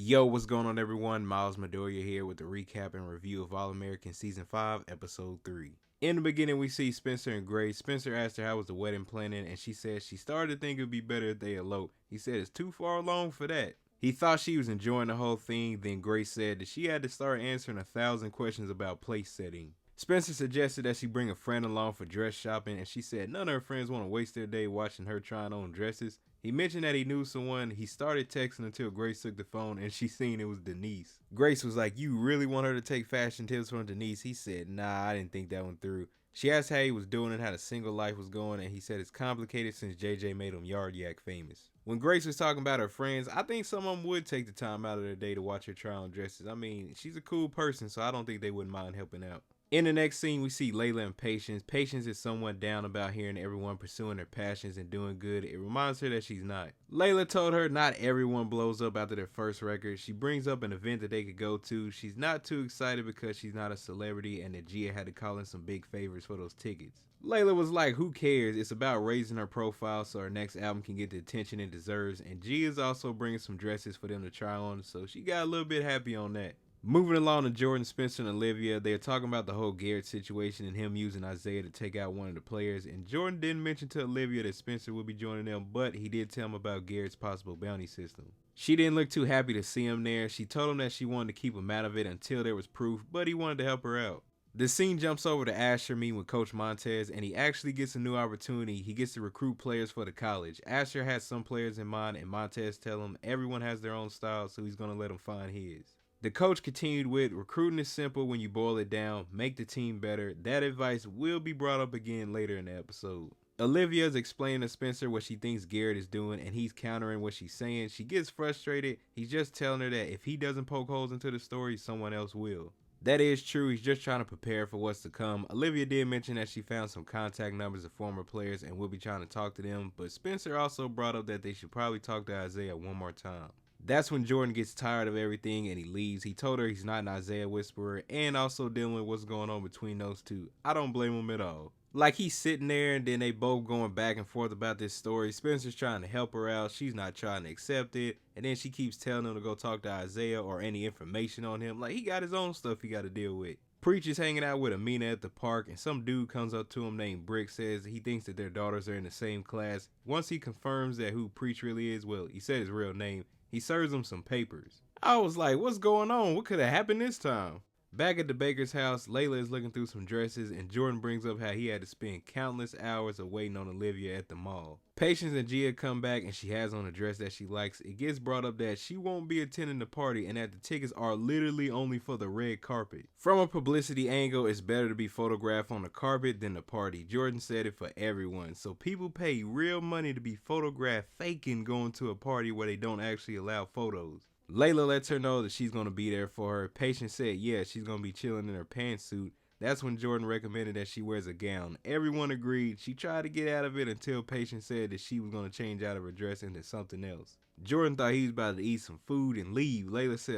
Yo, what's going on, everyone? Miles Midoriya here with a recap and review of All-American Season 5, Episode 3. In the beginning, we see Spencer and Grace. Spencer asked her how was the wedding planning, and she said she started to think it would be better if they eloped. He said it's too far along for that. He thought she was enjoying the whole thing, then Grace said that she had to start answering 1,000 questions about place setting. Spencer suggested that she bring a friend along for dress shopping, and she said none of her friends want to waste their day watching her trying on dresses. He mentioned that he knew someone. He started texting until Grace took the phone and she seen it was Denise. Grace was like, "You really want her to take fashion tips from Denise?" He said, "Nah, I didn't think that one through." She asked how he was doing and how the single life was going, and he said it's complicated since JJ made him Yard Yak famous. When Grace was talking about her friends, I think some of them would take the time out of their day to watch her try on dresses. I mean, she's a cool person, so I don't think they wouldn't mind helping out. In the next scene, we see Layla and Patience. Patience is somewhat down about hearing everyone pursuing their passions and doing good. It reminds her that she's not. Layla told her not everyone blows up after their first record. She brings up an event that they could go to. She's not too excited because she's not a celebrity and that Gia had to call in some big favors for those tickets. Layla was like, who cares? It's about raising her profile so her next album can get the attention it deserves. And Gia's also bringing some dresses for them to try on, so she got a little bit happy on that. Moving along to Jordan, Spencer, and Olivia, they're talking about the whole Garrett situation and him using Isaiah to take out one of the players. And Jordan didn't mention to Olivia that Spencer would be joining them, but he did tell him about Garrett's possible bounty system. She didn't look too happy to see him there. She told him that she wanted to keep him out of it until there was proof, but he wanted to help her out. The scene jumps over to Asher meeting with Coach Montez, and he actually gets a new opportunity. He gets to recruit players for the college. Asher has some players in mind, and Montez tells him everyone has their own style, so he's going to let them find his. The coach continued with, recruiting is simple when you boil it down, make the team better. That advice will be brought up again later in the episode. Olivia is explaining to Spencer what she thinks Garrett is doing, and he's countering what she's saying. She gets frustrated. He's just telling her that if he doesn't poke holes into the story, someone else will. That is true. He's just trying to prepare for what's to come. Olivia did mention that she found some contact numbers of former players and will be trying to talk to them, but Spencer also brought up that they should probably talk to Isaiah one more time. That's when Jordan gets tired of everything and he leaves. He told her he's not an Isaiah whisperer and also dealing with what's going on between those two. I don't blame him at all. Like, he's sitting there and then they both going back and forth about this story. Spencer's trying to help her out. She's not trying to accept it. And then she keeps telling him to go talk to Isaiah or any information on him. Like, he got his own stuff he got to deal with. Preach is hanging out with Amina at the park, and some dude comes up to him named Brick, says he thinks that their daughters are in the same class. Once he confirms that who Preach really is, well, he said his real name, he serves him some papers. I was like, what's going on? What could have happened this time? Back at the baker's house, Layla is looking through some dresses, and Jordan brings up how he had to spend countless hours of waiting on Olivia at the mall. Patience and Gia come back, and she has on a dress that she likes. It gets brought up that she won't be attending the party, and that the tickets are literally only for the red carpet. From a publicity angle, it's better to be photographed on the carpet than the party. Jordan said it for everyone, so people pay real money to be photographed faking going to a party where they don't actually allow photos. Layla lets her know that she's going to be there for her. Patience said, yeah, she's going to be chilling in her pantsuit. That's when Jordan recommended that she wears a gown. Everyone agreed. She tried to get out of it until Patience said that she was going to change out of her dress into something else. Jordan thought he was about to eat some food and leave. Layla said,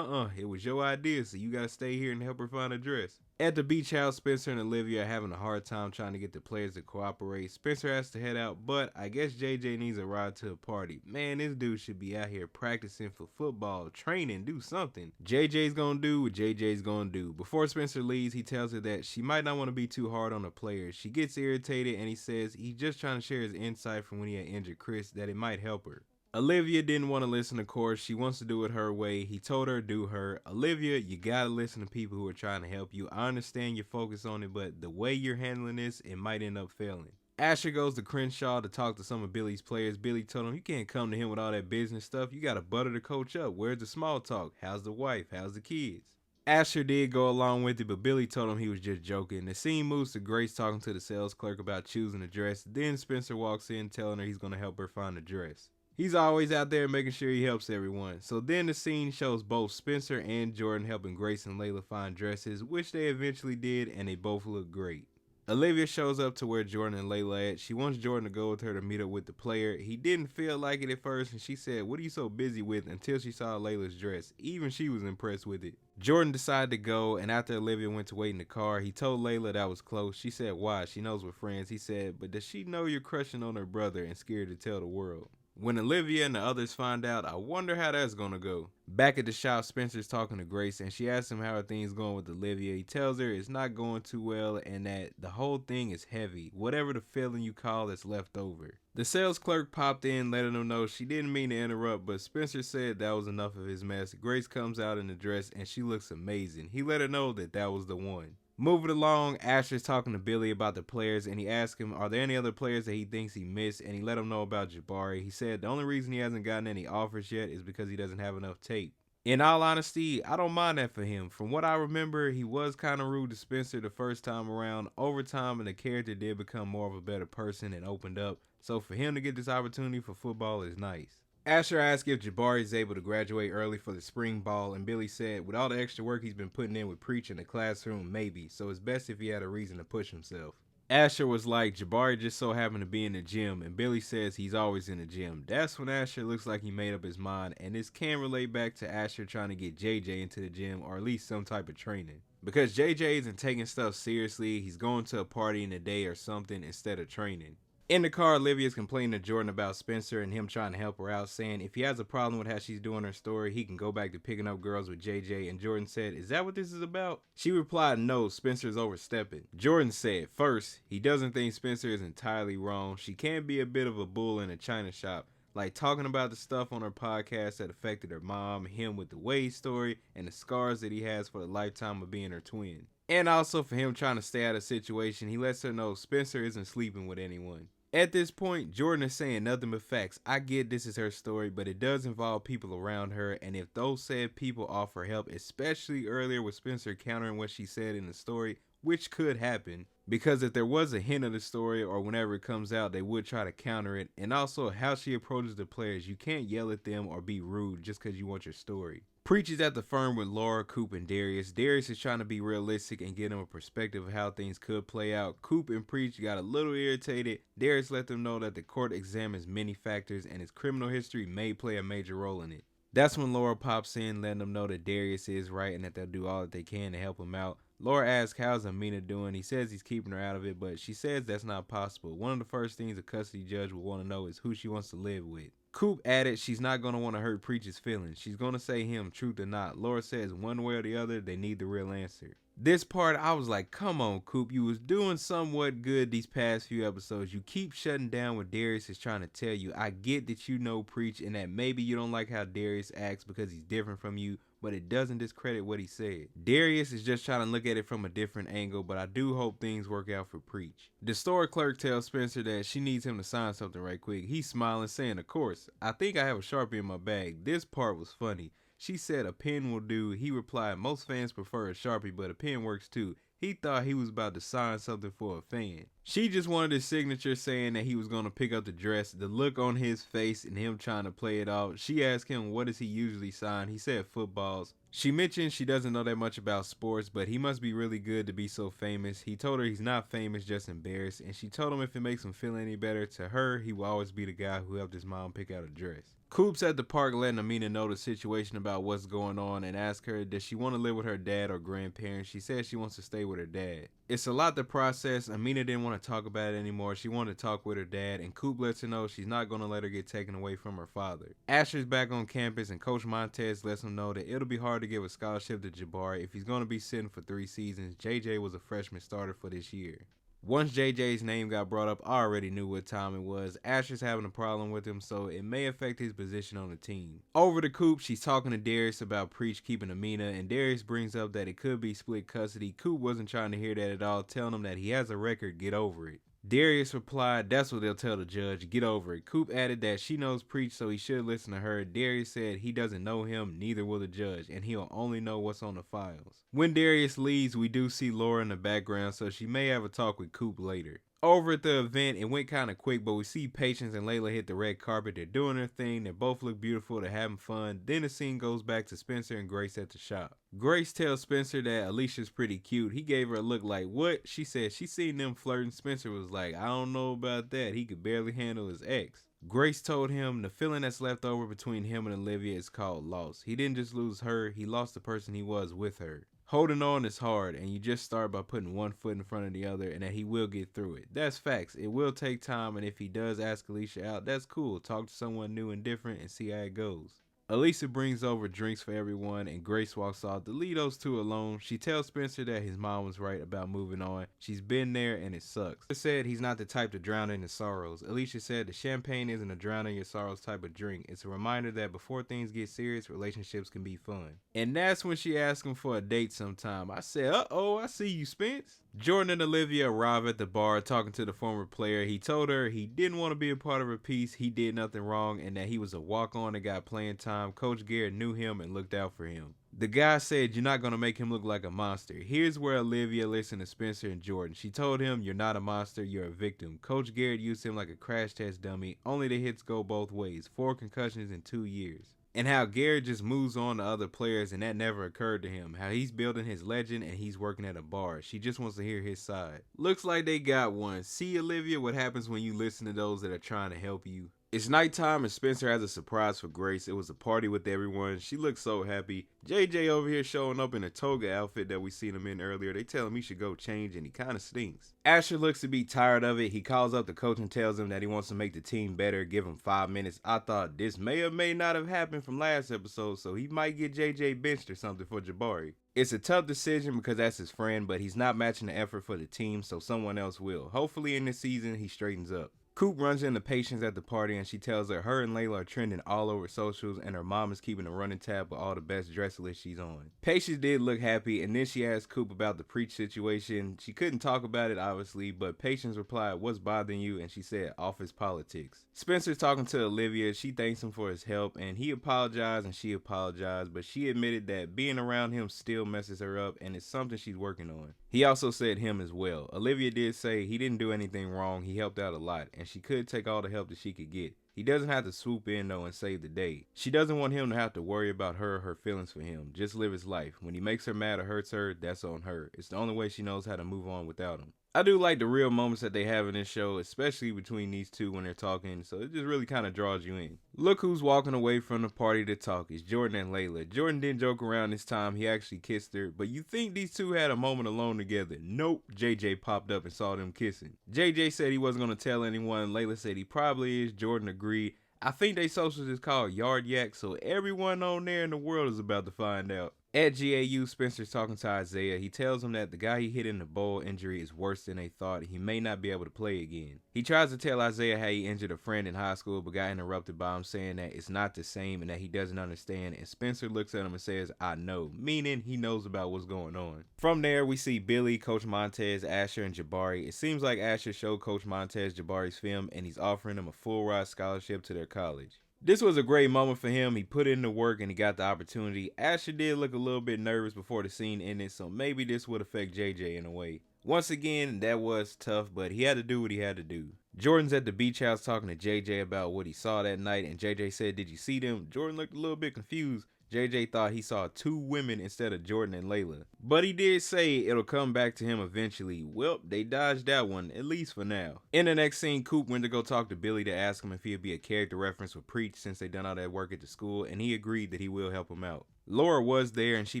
it was your idea, so you got to stay here and help her find a dress. At the beach house, Spencer and Olivia are having a hard time trying to get the players to cooperate. Spencer has to head out, but I guess JJ needs a ride to a party. Man, this dude should be out here practicing for football, training, do something. JJ's gonna do what JJ's gonna do. Before Spencer leaves, he tells her that she might not want to be too hard on the players. She gets irritated and he says he's just trying to share his insight from when he had injured Chris, that it might help her. Olivia didn't want to listen, of course. She wants to do it her way. He told her to do her. Olivia, you gotta listen to people who are trying to help you. I understand your focus on it, but the way you're handling this, it might end up failing. Asher goes to Crenshaw to talk to some of Billy's players. Billy told him you can't come to him with all that business stuff. You gotta butter the coach up. Where's the small talk? How's the wife? How's the kids? Asher did go along with it, but Billy told him he was just joking. The scene moves to Grace talking to the sales clerk about choosing a dress. Then Spencer walks in telling her he's gonna help her find a dress. He's always out there making sure he helps everyone. So then the scene shows both Spencer and Jordan helping Grace and Layla find dresses, which they eventually did, and they both look great. Olivia shows up to where Jordan and Layla at. She wants Jordan to go with her to meet up with the player. He didn't feel like it at first, and she said, what are you so busy with, until she saw Layla's dress. Even she was impressed with it. Jordan decided to go, and after Olivia went to wait in the car, he told Layla that was close. She said, why? She knows we're friends. He said, but does she know you're crushing on her brother and scared to tell the world? When Olivia and the others find out, I wonder how that's gonna go. Back at the shop, Spencer's talking to Grace and she asks him how are things going with Olivia. He tells her it's not going too well and that the whole thing is heavy, whatever the feeling you call that's left over. The sales clerk popped in letting him know she didn't mean to interrupt, but Spencer said that was enough of his mess. Grace comes out in the dress and she looks amazing. He let her know that that was the one. Moving along, Asher's talking to Billy about the players and he asked him are there any other players that he thinks he missed, and he let him know about Jabari. He said the only reason he hasn't gotten any offers yet is because he doesn't have enough tape. In all honesty, I don't mind that for him. From what I remember, he was kind of rude to Spencer the first time around. Over time, and the character did become more of a better person and opened up. So for him to get this opportunity for football is nice. Asher asked if Jabari is able to graduate early for the spring ball, and Billy said with all the extra work he's been putting in with Preach in the classroom, maybe, so it's best if he had a reason to push himself. Asher was like, Jabari just so happened to be in the gym, and Billy says he's always in the gym. That's when Asher looks like he made up his mind, and this can relate back to Asher trying to get JJ into the gym, or at least some type of training. Because JJ isn't taking stuff seriously, he's going to a party in a day or something instead of training. In the car, Olivia's complaining to Jordan about Spencer and him trying to help her out, saying if he has a problem with how she's doing her story, he can go back to picking up girls with JJ, and Jordan said, is that what this is about? She replied, no, Spencer's overstepping. Jordan said, first, he doesn't think Spencer is entirely wrong. She can be a bit of a bull in a china shop, like talking about the stuff on her podcast that affected her mom, him with the Wade story, and the scars that he has for the lifetime of being her twin. And also for him trying to stay out of the situation, he lets her know Spencer isn't sleeping with anyone. At this point, Jordan is saying nothing but facts. I get this is her story, but it does involve people around her, and if those said people offer help, especially earlier with Spencer countering what she said in the story, which could happen, because if there was a hint of the story or whenever it comes out, they would try to counter it, and also how she approaches the players. You can't yell at them or be rude just because you want your story. Preach is at the firm with Laura, Coop, and Darius. Darius is trying to be realistic and give them a perspective of how things could play out. Coop and Preach got a little irritated. Darius let them know that the court examines many factors and his criminal history may play a major role in it. That's when Laura pops in, letting them know that Darius is right and that they'll do all that they can to help him out. Laura asks how's Amina doing. He says he's keeping her out of it, but she says that's not possible. One of the first things a custody judge will want to know is who she wants to live with. Coop added she's not going to want to hurt Preach's feelings. She's going to say him, truth or not. Laura says one way or the other, they need the real answer. This part, I was like, come on, Coop. You was doing somewhat good these past few episodes. You keep shutting down what Darius is trying to tell you. I get that you know Preach and that maybe you don't like how Darius acts because he's different from you, but it doesn't discredit what he said. Darius is just trying to look at it from a different angle, but I do hope things work out for Preach. The store clerk tells Spencer that she needs him to sign something right quick. He's smiling, saying, of course. I think I have a Sharpie in my bag. This part was funny. She said a pen will do. He replied, most fans prefer a Sharpie, but a pen works too. He thought he was about to sign something for a fan. She just wanted his signature, saying that he was going to pick up the dress. The look on his face and him trying to play it off. She asked him what does he usually sign. He said footballs. She mentioned she doesn't know that much about sports, but he must be really good to be so famous. He told her he's not famous, just embarrassed, and she told him if it makes him feel any better, to her, he will always be the guy who helped his mom pick out a dress. Coop's at the park letting Amina know the situation about what's going on and ask her does she want to live with her dad or grandparents. She says she wants to stay with her dad. It's a lot to process. Amina didn't want to talk about it anymore. She wanted to talk with her dad, and Coop lets her know she's not going to let her get taken away from her father. Asher's back on campus, and Coach Montez lets him know that it'll be hard to give a scholarship to Jabari if he's going to be sitting for 3 seasons. JJ was a freshman starter for this year. Once JJ's name got brought up, I already knew what time it was. Asher's having a problem with him, so it may affect his position on the team. Over to Coop, she's talking to Darius about Preach keeping Amina, and Darius brings up that it could be split custody. Coop wasn't trying to hear that at all, telling him that he has a record, get over it. Darius replied, that's what they'll tell the judge, get over it. Coop added that she knows Preach, so he should listen to her. Darius said he doesn't know him, neither will the judge, and he'll only know what's on the files. When Darius leaves, we do see Laura in the background, so she may have a talk with Coop later. Over at the event, it went kind of quick, but we see Patience and Layla hit the red carpet. They're doing their thing. They both look beautiful. They're having fun. Then the scene goes back to Spencer and Grace at the shop. Grace tells Spencer that Alicia's pretty cute. He gave her a look like, what? She said she seen them flirting. Spencer was like, I don't know about that. He could barely handle his ex. Grace told him the feeling that's left over between him and Olivia is called loss. He didn't just lose her, he lost the person he was with her. Holding on is hard, and you just start by putting one foot in front of the other, and that he will get through it. That's facts. It will take time, and if he does ask Alicia out, that's cool. Talk to someone new and different and see how it goes. Alicia brings over drinks for everyone, and Grace walks off to leave those two alone. She tells Spencer that his mom was right about moving on. She's been there, and it sucks. He said he's not the type to drown in his sorrows. Alicia said the champagne isn't a drown in your sorrows type of drink. It's a reminder that before things get serious, relationships can be fun. And that's when she asked him for a date sometime. I said, uh-oh, I see you, Spence. Jordan and Olivia arrive at the bar talking to the former player. He told her he didn't want to be a part of her piece, he did nothing wrong, and that he was a walk-on that got playing time. Coach Garrett knew him and looked out for him. The guy said, you're not going to make him look like a monster. Here's where Olivia listened to Spencer and Jordan. She told him, you're not a monster, you're a victim. Coach Garrett used him like a crash test dummy. Only the hits go both ways. 4 concussions in 2 years. And how Garrett just moves on to other players, and that never occurred to him. How he's building his legend and he's working at a bar. She just wants to hear his side. Looks like they got one. See, Olivia, what happens when you listen to those that are trying to help you. It's nighttime and Spencer has a surprise for Grace. It was a party with everyone. She looks so happy. JJ over here showing up in a toga outfit that we seen him in earlier. They tell him he should go change and he kind of stinks. Asher looks to be tired of it. He calls up the coach and tells him that he wants to make the team better. Give him 5 minutes. I thought this may or may not have happened from last episode, so he might get JJ benched or something for Jabari. It's a tough decision because that's his friend, but he's not matching the effort for the team, so someone else will. Hopefully in this season he straightens up. Coop runs into Patience at the party and she tells her and Layla are trending all over socials and her mom is keeping a running tab of all the best dress lists she's on. Patience did look happy and then she asked Coop about the preach situation. She couldn't talk about it obviously, but Patience replied, what's bothering you? And she said, office politics. Spencer's talking to Olivia. She thanks him for his help and he apologized and she apologized, but she admitted that being around him still messes her up and it's something she's working on. He also said him as well. Olivia did say he didn't do anything wrong, he helped out a lot, and she could take all the help that she could get. He doesn't have to swoop in though and save the day. She doesn't want him to have to worry about her or her feelings for him. Just live his life. When he makes her mad or hurts her, that's on her. It's the only way she knows how to move on without him. I do like the real moments that they have in this show, especially between these two when they're talking, so it just really kind of draws you in. Look who's walking away from the party to talk. It's Jordan and Layla. Jordan didn't joke around this time. He actually kissed her, but you think these two had a moment alone together. Nope. JJ popped up and saw them kissing. JJ said he wasn't going to tell anyone. Layla said he probably is. Jordan agreed. I think they socials is called Yard Yak, so everyone on there in the world is about to find out. At GAU, Spencer's talking to Isaiah. He tells him that the guy he hit in the bowl injury is worse than they thought. He may not be able to play again. He tries to tell Isaiah how he injured a friend in high school, but got interrupted by him saying that it's not the same and that he doesn't understand. And Spencer looks at him and says, I know, meaning he knows about what's going on. From there, we see Billy, Coach Montez, Asher, and Jabari. It seems like Asher showed Coach Montez Jabari's film, and he's offering him a full ride scholarship to their college. This was a great moment for him. He put in the work and he got the opportunity. Asher did look a little bit nervous before the scene ended, so maybe this would affect JJ in a way. Once again, that was tough, but he had to do what he had to do. Jordan's at the beach house talking to JJ about what he saw that night, and JJ said, did you see them? Jordan looked a little bit confused. JJ thought he saw 2 women instead of Jordan and Layla. But he did say it'll come back to him eventually. Well, they dodged that one, at least for now. In the next scene, Coop went to go talk to Billy to ask him if he'd be a character reference for Preach since they done all that work at the school, and he agreed that he will help him out. Laura was there and she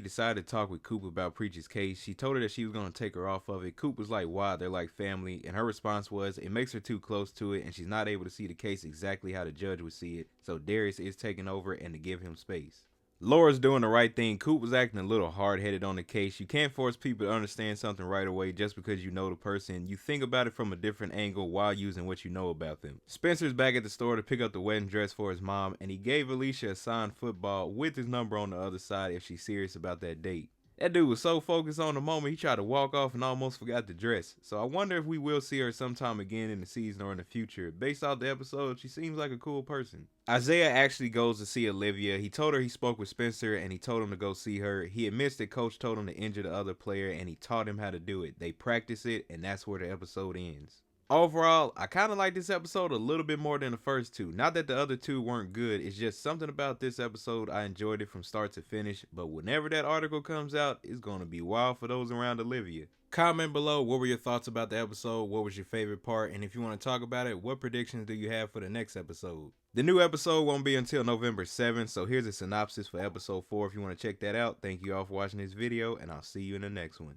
decided to talk with Coop about Preach's case. She told her that she was going to take her off of it. Coop was like, why? They're like family. And her response was, it makes her too close to it and she's not able to see the case exactly how the judge would see it. So Darius is taking over and to give him space. Laura's doing the right thing. Coop was acting a little hard-headed on the case. You can't force people to understand something right away just because you know the person. You think about it from a different angle while using what you know about them. Spencer's back at the store to pick up the wedding dress for his mom, and he gave Alicia a signed football with his number on the other side if she's serious about that date. That dude was so focused on the moment, he tried to walk off and almost forgot the dress. So I wonder if we will see her sometime again in the season or in the future. Based off the episode, she seems like a cool person. Isaiah actually goes to see Olivia. He told her he spoke with Spencer and he told him to go see her. He admits that coach told him to injure the other player and he taught him how to do it. They practice it and that's where the episode ends. Overall, I kind of like this episode a little bit more than the first 2. Not that the other 2 weren't good, it's just something about this episode. I enjoyed it from start to finish, but whenever that article comes out, it's going to be wild for those around Olivia. Comment below what were your thoughts about the episode, what was your favorite part, and if you want to talk about it, what predictions do you have for the next episode? The new episode won't be until November 7th, so here's a synopsis for episode 4 if you want to check that out. Thank you all for watching this video, and I'll see you in the next one.